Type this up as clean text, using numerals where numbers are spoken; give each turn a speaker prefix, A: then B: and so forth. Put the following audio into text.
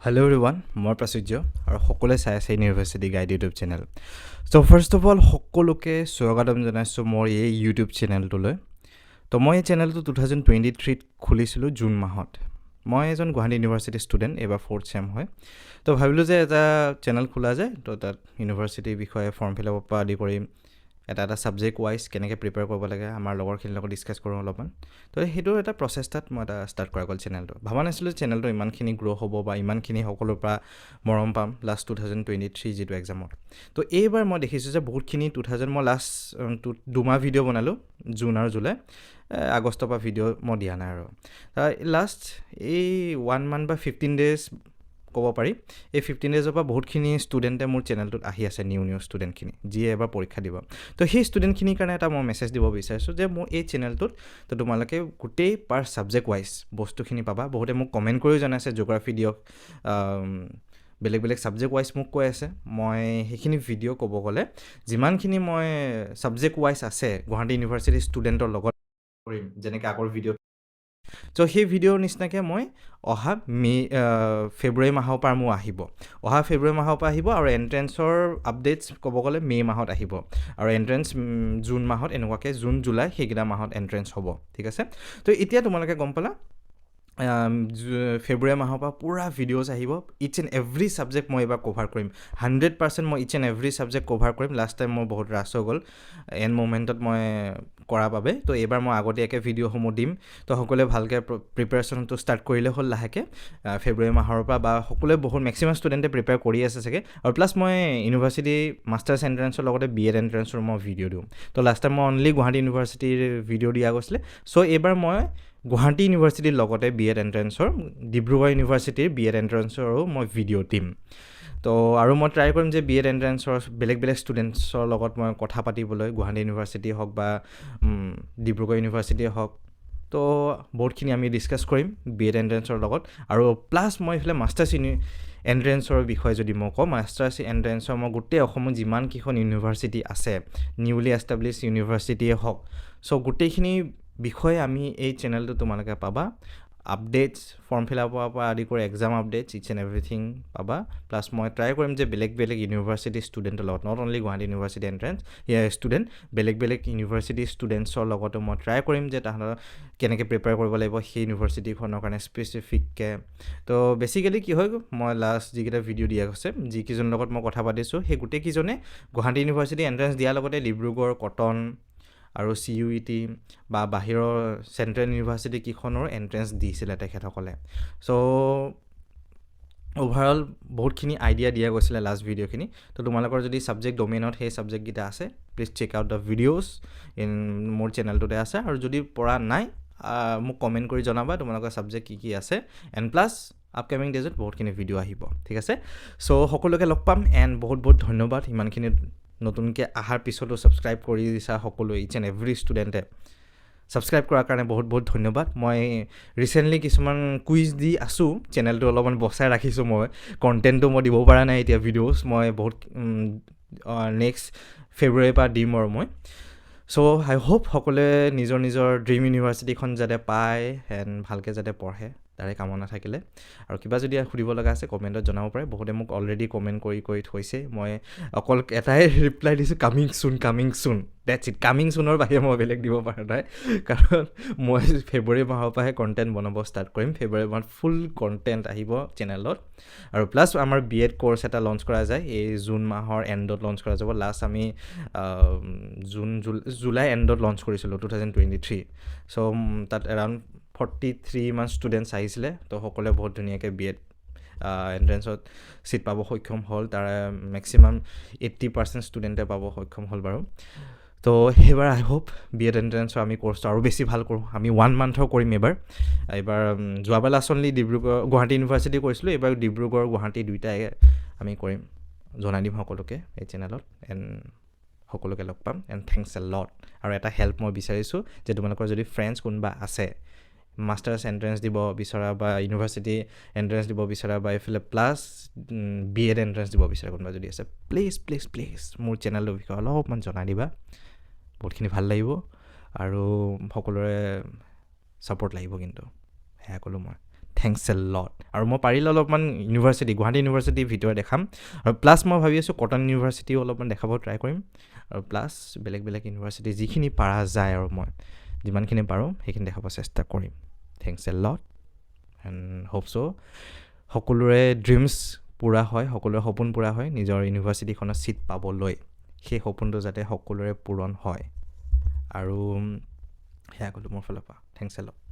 A: Hello everyone, মই প্ৰাচুৰ্য আৰু সকলোৱে চাই আছে university guide YouTube channel. So' first of all সকলোকে স্বাগতম জনাইছোঁ মোৰ এই ইউটিউব চেনেলটোলৈ। তো মই এই চেনেলটো 2023 খুলিছিলোঁ জুন মাহত। মই এজন গুৱাহাটী ইউনিভাৰ্চিটি ষ্টুডেণ্ট, এইবাৰ 4th চেম হয়। তো ভাবিলোঁ যে এটা চেনেল খোলা যায়, তো তাত ইউনিভাৰ্চিটিৰ বিষয়ে ফৰ্ম ফিল আপৰ পৰা আদি কৰি এটা ছাবজেক্ট ৱাইজ কেনেকৈ প্ৰিপেয়াৰ কৰিব লাগে আমাৰ লগৰখিনিৰ লগত ডিছকাছ কৰোঁ অলপমান। তো সেইটো এটা প্ৰচেষ্টাত মই এটা ষ্টাৰ্ট কৰা গ'ল চেনেলটো। ভাবা নাছিলোঁ চেনেলটো ইমানখিনি গ্ৰ' হ'ব বা ইমানখিনি সকলোৰ পৰা মৰম পাম লাষ্ট 2023 যিটো এক্সামত। তো এইবাৰ মই দেখিছোঁ যে বহুতখিনি মই লাষ্ট 2 মাহ ভিডিঅ' বনালোঁ, জুন আৰু জুলাই। আগষ্টৰ পৰা ভিডিঅ' মই দিয়া নাই আৰু লাষ্ট এই 1 মান্থ বা 15 ডেইজ ক'ব পাৰি। এই 15 ডেইজৰ পৰা বহুতখিনি ষ্টুডেণ্টে মোৰ চেনেলটোত আহি আছে, নিউ ষ্টুডেণ্টখিনি যিয়ে এবাৰ পৰীক্ষা দিব। তো সেই ষ্টুডেণ্টখিনিৰ কাৰণে এটা মই মেছেজ দিব বিচাৰিছোঁ যে মোৰ এই চেনেলটোত তো তোমালোকে গোটেই পাৰ ছাবজেক্ট ৱাইজ বস্তুখিনি পাবা। বহুতে মোক কমেণ্ট কৰিও জনাইছে জিঅ'গ্ৰাফী দিয়ক, বেলেগ বেলেগ ছাবজেক্ট ৱাইজ মোক কৈ আছে। মই সেইখিনি ভিডিঅ' ক'ব গ'লে যিমানখিনি মই ছাবজেক্ট ৱাইজ আছে গুৱাহাটী ইউনিভাৰ্চিটি ষ্টুডেণ্টৰ লগত কৰিম, যেনেকৈ আগৰ ভিডিঅ'। চ' সেই ভিডিঅ'ৰ নিচিনাকৈ মই অহা ফেব্ৰুৱাৰী মাহৰ পৰা মোৰ আহিব, আৰু এণ্ট্ৰেঞ্চৰ আপডেটছ ক'ব গ'লে মে' মাহত আহিব, আৰু এণ্ট্ৰেঞ্চ জুন মাহত, এনেকুৱাকৈ জুন জুলাই সেইকেইটা মাহত এণ্ট্ৰেঞ্চ হ'ব। ঠিক আছে, তো এতিয়া তোমালোকে গম পালা ফেব্ৰুৱাৰী মাহৰ পৰা পূৰা ভিডিঅ'জ আহিব। ইটছ এণ্ড এভৰি ছাবজেক্ট মই এইবাৰ কভাৰ কৰিম, 100% মই its and every subject cover কৰিম। লাষ্ট টাইম মোৰ বহুত ৰাছ হৈ গ'ল এণ্ড মুমেণ্টত মই কৰাৰ বাবে। তো এইবাৰ মই আগতীয়াকৈ ভিডিঅ'সমূহ দিম। তো সকলোৱে ভালকৈ প্ৰিপেৰেশ্যনটো ষ্টাৰ্ট কৰিলে হ'ল লাহেকৈ ফেব্ৰুৱাৰী মাহৰ পৰা, বা সকলোৱে মেক্সিমাম ষ্টুডেণ্টে প্ৰিপেয়াৰ কৰি আছে চাগে। আৰু প্লাছ মই ইউনিভাৰ্চিটি মাষ্টাৰ্ছ এণ্ট্ৰেঞ্চৰ লগতে BEd এণ্ট্ৰেঞ্চৰ মই ভিডিঅ' দিওঁ। তো লাষ্ট টাইম মই অনলি গুৱাহাটী ইউনিভাৰ্চিটিৰ ভিডিঅ' দিয়া গৈছিলে। চ' এইবাৰ মই গুৱাহাটী ইউনিভাৰ্চিটিৰ লগতে BEd এণ্ট্ৰেঞ্চৰ, ডিব্ৰুগড় ইউনিভাৰ্চিটিৰ BEd এণ্ট্ৰেঞ্চৰো মই ভিডিঅ' দিম। তো আৰু মই ট্ৰাই কৰিম যে BEd এণ্ট্ৰেঞ্চৰ বেলেগ বেলেগ ষ্টুডেণ্টছৰ লগত মই কথা পাতিবলৈ, গুৱাহাটী ইউনিভাৰ্চিটি হওক বা ডিব্ৰুগড় ইউনিভাৰ্চিটিয়ে হওক। তো বহুতখিনি আমি ডিছকাছ কৰিম BEd এণ্ট্ৰেঞ্চৰ লগত। আৰু প্লাছ মই এইফালে মাষ্টাৰ্ছ এণ্ট্ৰেঞ্চৰ বিষয়ে যদি মই কওঁ, মাষ্টাৰ্ছ এণ্ট্ৰেঞ্চৰ মই গোটেই অসমত যিমানকেইখন ইউনিভাৰ্চিটি আছে, নিউলি এষ্টাব্লিছ ইউনিভাৰ্চিটিয়ে হওক, চ' গোটেইখিনি বিষয়ে আমি এই চেনেলটো তোমালোকে পাবা। আপডেটছ, ফৰ্ম ফিল আপৰ পৰা আদি কৰি exam updates, its and everything পাবা। প্লাছ মই ট্ৰাই কৰিম যে বেলেগ বেলেগ ইউনিভাৰ্চিটি ষ্টুডেণ্টৰ লগত, not only Guwahati university entrance student, বেলেগ বেলেগ ইউনিভাৰ্চিটি ষ্টুডেণ্টছৰ লগতো মই ট্ৰাই কৰিম যে তাহাঁতৰ কেনেকৈ প্ৰিপেয়াৰ কৰিব লাগিব সেই ইউনিভাৰ্চিটিখনৰ কাৰণে স্পেচিফিককৈ। তো বেচিকেলি কি হয়, মই লাষ্ট যিকেইটা ভিডিঅ' দিয়া গৈছে, যিকেইজনৰ লগত মই কথা পাতিছোঁ, সেই গোটেইকেইজনে গুৱাহাটী ইউনিভাৰ্চিটি এণ্ট্ৰেঞ্চ দিয়াৰ লগতে ডিব্ৰুগড়, কটন আৰু CUET বা বাহিৰৰ চেণ্ট্ৰেল ইউনিভাৰ্চিটি কেইখনৰ এণ্ট্ৰেঞ্চ দিছিলে তেখেতসকলে। চ' অভাৰঅল বহুতখিনি আইডিয়া দিয়া গৈছিলে লাষ্ট ভিডিঅ'খিনি। তো তোমালোকৰ যদি ছাবজেক্ট ডমেইনত সেই ছাবজেক্টকেইটা আছে, please check out the videos মোৰ চেনেলটোতে আছে। আৰু যদি পৰা নাই মোক কমেণ্ট কৰি জনাবা তোমালোকৰ ছাবজেক্ট কি কি আছে। এণ্ড প্লাছ আপকামিং ডেজত বহুতখিনি ভিডিঅ' আহিব। ঠিক আছে, চ' সকলোকে লগ পাম। এণ্ড বহুত বহুত ধন্যবাদ ইমানখিনি নতুনকৈ অহাৰ পিছতো ছাবস্ক্ৰাইব কৰি দিছা সকলোৱে, ইটছ এণ্ড এভৰি ষ্টুডেণ্টে ছাবস্ক্ৰাইব কৰাৰ কাৰণে বহুত বহুত ধন্যবাদ। মই ৰিচেণ্টলি কিছুমান কুইজ দি আছোঁ, চেনেলটো অলপমান বচাই ৰাখিছোঁ। মই কণ্টেণ্টটো মই দিব পৰা নাই এতিয়া, ভিডিঅ'জ মই বহুত নেক্সট ফেব্ৰুৱাৰীৰ পৰা দিম আৰু মই। চ' আই হোপ সকলোৱে নিজৰ নিজৰ ড্ৰিম ইউনিভাৰ্চিটিখন যাতে পায় এণ্ড ভালকৈ যাতে পঢ়ে, তাৰে কামনা থাকিলে। আৰু কিবা যদি সুধিব লগা আছে কমেণ্টত জনাব পাৰে। বহুতে মোক অলৰেডি কমেণ্ট কৰি থৈছে। মই অকল এটাই ৰিপ্লাই দিছোঁ, কামিং চুন। ডেটছ ইট, কামিং চুনৰ বাহিৰে মই বেলেগ দিব পৰা নাই, কাৰণ মই ফেব্ৰুৱাৰী মাহৰ পৰাহে কণ্টেণ্ট বনাব ষ্টাৰ্ট কৰিম। ফেব্ৰুৱাৰী মাহত ফুল কণ্টেণ্ট আহিব চেনেলত। আৰু প্লাছ আমাৰ BEd কৰ্চ এটা লঞ্চ কৰা যায়, এই জুন মাহৰ এণ্ডত লঞ্চ কৰা যাব। লাষ্ট আমি জুলাই এণ্ডত লঞ্চ কৰিছিলোঁ 2023। চ' তাত এৰাউণ্ড 43 মান ষ্টুডেণ্টছ আহিছিলে। তো সকলোৱে বহুত ধুনীয়াকৈ BEd এণ্ট্ৰেঞ্চত ছিট পাব সক্ষম হ'ল। তাৰে মেক্সিমাম 80% ষ্টুডেণ্টে পাব সক্ষম হ'ল বাৰু। তো সেইবাৰ আই হোপ BEd এণ্ট্ৰেঞ্চৰ আমি কৰ্চটো আৰু বেছি ভাল কৰোঁ। আমি 1 মান্থৰ কৰিম এইবাৰ। যোৱাবাৰ লাষ্ট অনলি গুৱাহাটী ইউনিভাৰ্চিটি কৰিছিলোঁ, এইবাৰ ডিব্ৰুগড় গুৱাহাটী দুইটাই আমি কৰিম। জনাই দিম সকলোকে এই চেনেলত। এণ্ড সকলোকে লগ পাম। And thanks a lot. আৰু এটা হেল্প মই বিচাৰিছোঁ যে তোমালোকৰ যদি ফ্ৰেণ্ডছ কোনোবা আছে মাষ্টাৰ্ছ এণ্ট্ৰেঞ্চ দিব বিচৰা, বা ইউনিভাৰ্চিটি এণ্ট্ৰেঞ্চ দিব বিচৰা, বা এইফালে প্লাছ BEd এণ্ট্ৰেঞ্চ দিব বিচৰা কোনোবা যদি আছে, প্লিজ মোৰ চেনেলটোৰ বিষয়ে অলপমান জনাই দিবা। বহুতখিনি ভাল লাগিব আৰু সকলোৰে ছাপোৰ্ট লাগিব, কিন্তু সেয়া ক'লোঁ মই। Thanks a lot. আৰু মই পাৰিলে অলপমান ইউনিভাৰ্চিটি, গুৱাহাটী ইউনিভাৰ্চিটিৰ ভিতৰত দেখাম, আৰু প্লাছ মই ভাবি আছোঁ কটন ইউনিভাৰ্চিটিও অলপমান দেখাব ট্ৰাই কৰিম, আৰু প্লাছ বেলেগ বেলেগ ইউনিভাৰ্চিটি যিখিনি পাৰা যায় আৰু মই যিমানখিনি পাৰোঁ সেইখিনি দেখাব চেষ্টা কৰিম। Thanks a lot and hope so' সকলোৰে ড্ৰিমছ পূৰা হয়, সকলোৰে সপোন পূৰা হয় নিজৰ ইউনিভাৰ্চিটিখনত ছিট পাবলৈ, সেই সপোনটো যাতে সকলোৰে পূৰণ হয়। আৰু সেয়া ক'লোঁ মোৰ ফালৰ পৰা। Thanks a lot.